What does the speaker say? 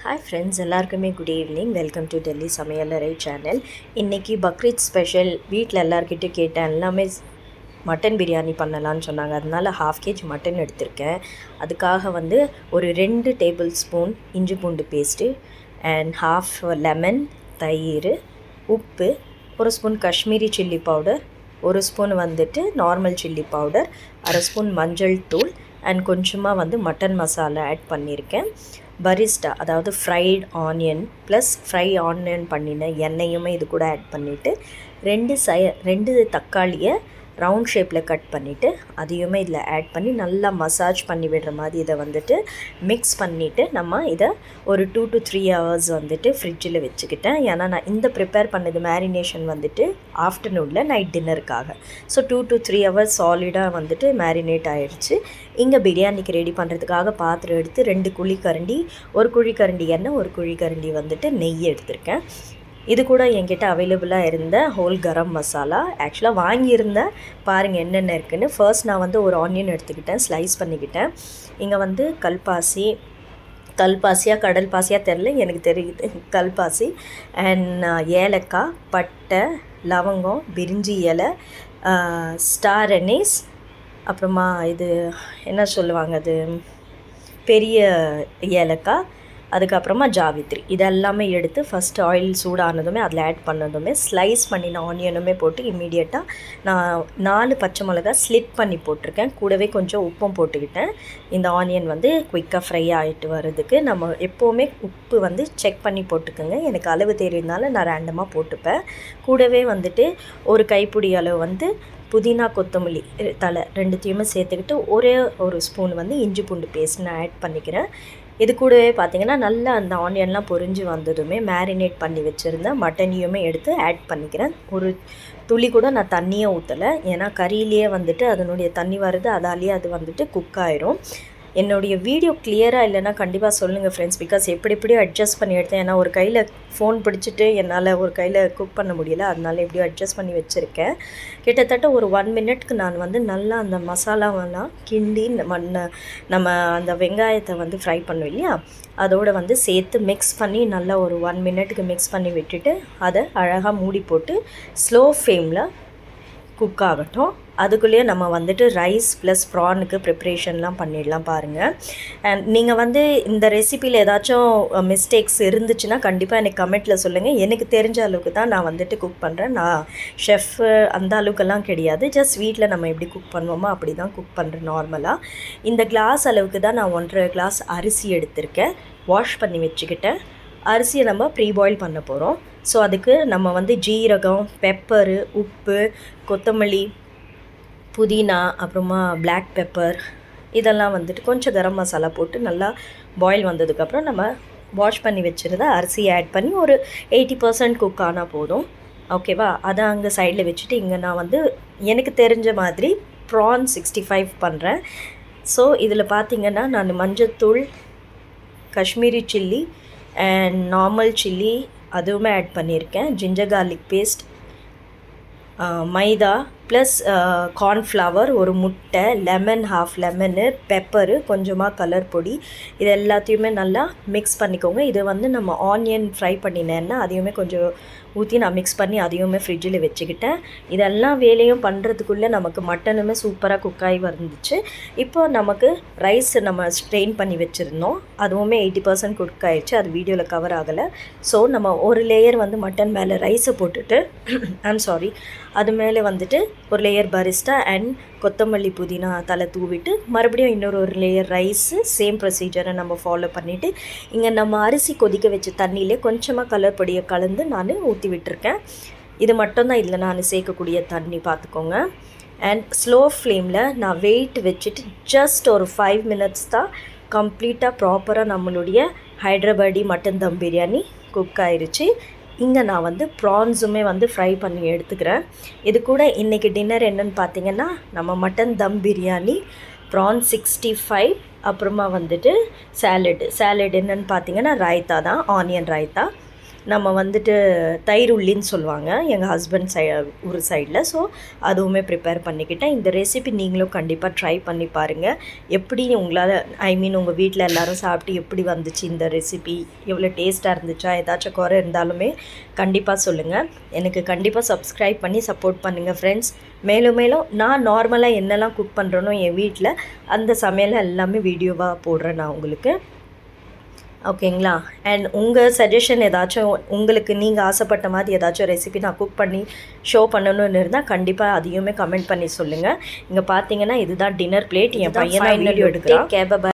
Hi friends, எல்லாருக்குமே good evening. Welcome to Delhi சமையலறை channel. இன்றைக்கி பக்ரீத் ஸ்பெஷல். வீட்டில் எல்லாருக்கிட்டே கேட்டேன், எல்லாமே மட்டன் பிரியாணி பண்ணலான்னு சொன்னாங்க. அதனால் 1/2 kg மட்டன் எடுத்திருக்கேன். அதுக்காக ஒரு 2 டேபிள் ஸ்பூன் இஞ்சி பூண்டு பேஸ்ட்டு அண்ட் 1/2 லெமன், தயிர், உப்பு, 1 spoon Kashmiri chilli powder, 1 spoon normal chilli powder, 1/2 spoon மஞ்சள் தூள் அண்ட் கொஞ்சமாக மட்டன் மசாலா ஆட் பண்ணியிருக்கேன். பரிஸ்டா, அதாவது fried onion plus fry onion பண்ணின எண்ணெயுமே இது கூட ஆட் பண்ணிவிட்டு 2 தக்காளியை ரவுண்ட் ஷேப்பில் கட் பண்ணிவிட்டு அதையுமே இதில் ஆட் பண்ணி நல்லா மசாஜ் பண்ணி விடுற மாதிரி இதை மிக்ஸ் பண்ணிவிட்டு நம்ம இதை ஒரு 2 to 3 hours ஃப்ரிட்ஜில் வச்சுக்கிட்டேன். ஏன்னா நான் இந்த ப்ரிப்பேர் பண்ணது மேரினேஷன் ஆஃப்டர்நூனில் நைட் டின்னருக்காக. ஸோ 2 to 3 hours சாலிடாக மேரினேட் ஆகிடுச்சு. இங்கே பிரியாணிக்கு ரெடி பண்ணுறதுக்காக பாத்திரம் எடுத்து 2 குழிக்கரண்டி, 1 குழிக்கரண்டி எண்ணெய், 1 குழிக்கரண்டி நெய் எடுத்திருக்கேன். இது கூட என்கிட்ட அவைலபிளாக இருந்த ஹோல் கரம் மசாலா ஆக்சுவலாக வாங்கியிருந்தேன். பாருங்கள் என்னென்ன இருக்குதுன்னு. ஃபர்ஸ்ட் நான் ஒரு ஆனியன் எடுத்துக்கிட்டேன், ஸ்லைஸ் பண்ணிக்கிட்டேன். இங்கே கல்பாசியாக கடல் பாசியாக தெரில, எனக்கு தெரியுது கல்பாசி. அண்ட் ஏலக்காய், பட்டை, லவங்கம், பிரிஞ்சி இலை, ஸ்டார் அனீஸ், அப்புறமா இது என்ன சொல்லுவாங்க, அது பெரிய ஏலக்காய், அதுக்கப்புறமா ஜாவித்ரி. இதெல்லாமே எடுத்து ஃபஸ்ட்டு ஆயில் சூடானதுமே அதில் ஆட் பண்ணதுமே ஸ்லைஸ் பண்ணின ஆனியனுமே போட்டு இம்மீடியட்டாக நான் 4 பச்சை மிளகா ஸ்லிட் பண்ணி போட்டிருக்கேன். கூடவே கொஞ்சம் உப்பும் போட்டுக்கிட்டேன். இந்த ஆனியன் குயிக்காக ஃப்ரை ஆகிட்டு வர்றதுக்கு நம்ம எப்போவுமே உப்பு செக் பண்ணி போட்டுக்கோங்க. எனக்கு அளவு தெரியுதுனால நான் ரேண்டமாக போட்டுப்பேன். கூடவே ஒரு கைப்பிடி அளவு புதினா, கொத்தமல்லி தலை 2த்தையுமே சேர்த்துக்கிட்டு ஒரே 1 ஸ்பூன் இஞ்சி பூண்டு பேஸ்ட் நான் ஆட் பண்ணிக்கிறேன். இது கூடவே பார்த்திங்கன்னா நல்லா அந்த ஆனியன்லாம் பொரிஞ்சு வந்ததுமே மேரினேட் பண்ணி வச்சுருந்தேன் மட்டனையுமே எடுத்து ஆட் பண்ணிக்கிறேன். ஒரு துளி கூட நான் தண்ணியே ஊற்றலை. ஏன்னா கறியிலேயே அதனுடைய தண்ணி வருது, அதாலேயே அது குக் ஆயிரும். என்னுடைய வீடியோ கிளியராக இல்லைன்னா கண்டிப்பாக சொல்லுங்கள் ஃப்ரெண்ட்ஸ். பிகாஸ் எப்படியோ அட்ஜஸ்ட் பண்ணி எடுத்தேன். ஏன்னா ஒரு கையில் ஃபோன் பிடிச்சிட்டு என்னால் ஒரு கையில் குக் பண்ண முடியல. அதனால எப்படியோ அட்ஜஸ்ட் பண்ணி வச்சுருக்கேன். கிட்டத்தட்ட ஒரு 1 minute நான் நல்லா அந்த மசாலாவெல்லாம் கிண்டி நம்ம அந்த வெங்காயத்தை ஃப்ரை பண்ணுவோம் இல்லையா, அதோடு சேர்த்து மிக்ஸ் பண்ணி நல்லா ஒரு 1 minute மிக்ஸ் பண்ணி விட்டுட்டு அதை அழகாக மூடி போட்டு ஸ்லோ ஃப்ளேமில் குக் ஆகட்டும். அதுக்குள்ளேயே நம்ம ரைஸ் ப்ளஸ் ப்ரானுக்கு ப்ரிப்ரேஷன்லாம் பண்ணிடலாம் பாருங்கள். அண்ட் நீங்கள் இந்த ரெசிப்பியில் ஏதாச்சும் மிஸ்டேக்ஸ் இருந்துச்சுன்னா கண்டிப்பாக எனக்கு கமெண்ட்டில் சொல்லுங்கள். எனக்கு தெரிஞ்ச அளவுக்கு தான் நான் குக் பண்ணுறேன். நான் ஷெஃப் அந்த அளவுக்கெல்லாம் கிடையாது. ஜஸ்ட் வீட்டில் நம்ம எப்படி குக் பண்ணுவோமோ அப்படி தான் குக் பண்ணுறேன் நார்மலாக. இந்த கிளாஸ் அளவுக்கு தான் நான் 1.5 கிளாஸ் அரிசி எடுத்திருக்கேன். வாஷ் பண்ணி வச்சுக்கிட்டேன். அரிசியை நம்ம ப்ரீ பாயில் பண்ண போகிறோம். ஸோ அதுக்கு நம்ம ஜீரகம், பெப்பரு, உப்பு, கொத்தமல்லி, புதினா, அப்புறமா பிளாக் பெப்பர், இதெல்லாம் கொஞ்சம் கரம் மசாலா போட்டு நல்லா பாயில் வந்ததுக்கப்புறம் நம்ம வாஷ் பண்ணி வச்சுருந்த அரிசியை ஆட் பண்ணி ஒரு 80% குக் ஆனால் போதும். ஓகேவா? அதை அங்கே சைடில் வச்சுட்டு இங்கே நான் எனக்கு தெரிஞ்ச மாதிரி ப்ரான் 65 பண்ணுறேன். ஸோ இதில் பார்த்திங்கன்னா நான் மஞ்சத்தூள், Kashmiri chilli and normal chilli அதுவுமே ஆட் பண்ணியிருக்கேன். ஜிஞ்சர் கார்லிக் பேஸ்ட், மைதா ப்ளஸ் கார்ன்ஃப்ளவர், ஒரு முட்டை, லெமன், 1/2 லெமனு, பெப்பரு, கொஞ்சமாக கலர் பொடி, இது எல்லாத்தையுமே நல்லா மிக்ஸ் பண்ணிக்கோங்க. இது நம்ம ஆனியன் ஃப்ரை பண்ணினேன்னா அதையுமே கொஞ்சம் ஊற்றி நான் மிக்ஸ் பண்ணி அதையுமே ஃப்ரிட்ஜில் வச்சுக்கிட்டேன். இதெல்லாம் வேலையும் பண்ணுறதுக்குள்ளே நமக்கு மட்டனுமே சூப்பராக குக்காகி வந்துச்சு. இப்போ நமக்கு ரைஸ் நம்ம ஸ்ட்ரெயின் பண்ணி வச்சுருந்தோம், அதுவுமே 80% குக் ஆகிடுச்சு. அது வீடியோவில் கவர் ஆகலை. ஸோ நம்ம ஒரு லேயர் மட்டன் மேலே ரைஸை போட்டுட்டு அது மேலே ஒரு லேயர் பரிஸ்டா அண்ட் கொத்தமல்லி, புதினா தலை தூவிட்டு மறுபடியும் இன்னொரு லேயர் ரைஸு. சேம் ப்ரொசீஜரை நம்ம ஃபாலோ பண்ணிவிட்டு இங்கே நம்ம அரிசி கொதிக்க வச்ச தண்ணியிலே கொஞ்சமாக கலர் பொடியை கலந்து நான் ஊற்றி விட்டுருக்கேன். இது மட்டும்தான் இதில் நான் சேர்க்கக்கூடிய தண்ணி, பார்த்துக்கோங்க. அண்ட் ஸ்லோ ஃப்ளேமில் நான் வெயிட் வச்சுட்டு ஜஸ்ட் ஒரு 5 minutes தான் கம்ப்ளீட்டாக ப்ராப்பராக நம்மளுடைய ஹைட்ராபாடி மட்டன் தம் பிரியாணி குக் ஆயிடுச்சு. இங்கே நான் ப்ரான்ஸுமே ஃப்ரை பண்ணி எடுத்துக்கிறேன். இது கூட இன்றைக்கி டின்னர் என்னென்னு பார்த்தீங்கன்னா நம்ம மட்டன் தம் பிரியாணி, ப்ரான் 65, அப்புறமா சாலட் என்னென்னு பார்த்தீங்கன்னா ரைத்தா தான், ஆனியன் ரைத்தா. நம்ம வந்துட்டு தயிர் உள்ளின்னு சொல்லுவாங்க எங்கள் ஹஸ்பண்ட் ஊர் சைடில். ஸோ அதுவுமே ப்ரிப்பேர் பண்ணிக்கிட்டேன். இந்த ரெசிபி நீங்களும் கண்டிப்பாக ட்ரை பண்ணி பாருங்கள். எப்படி உங்களால் உங்கள் வீட்டில் எல்லோரும் சாப்பிட்டு எப்படி வந்துச்சு இந்த ரெசிபி, எவ்வளோ டேஸ்ட்டாக இருந்துச்சா, ஏதாச்சும் குறை இருந்தாலுமே கண்டிப்பாக சொல்லுங்கள். எனக்கு கண்டிப்பாக சப்ஸ்கிரைப் பண்ணி சப்போர்ட் பண்ணுங்கள் ஃப்ரெண்ட்ஸ். மேலும் மேலும் நான் நார்மலாக என்னெல்லாம் குக் பண்ணுறேனோ என் வீட்டில் அந்த சமையல் எல்லாமே வீடியோவாக போடுறேன் நான் உங்களுக்கு. ஓகேங்களா? அண்ட் உங்கள் சஜஷன் ஏதாச்சும் உங்களுக்கு நீங்கள் ஆசைப்பட்ட மாதிரி ஏதாச்சும் ரெசிபி நான் குக் பண்ணி ஷோ பண்ணணும்னு இருந்தால் கண்டிப்பாக அதையுமே கமெண்ட் பண்ணி சொல்லுங்கள். இங்கே பார்த்தீங்கன்னா இதுதான் டின்னர் பிளேட். என் பையனை வீடியோ எடுக்கிறேன்.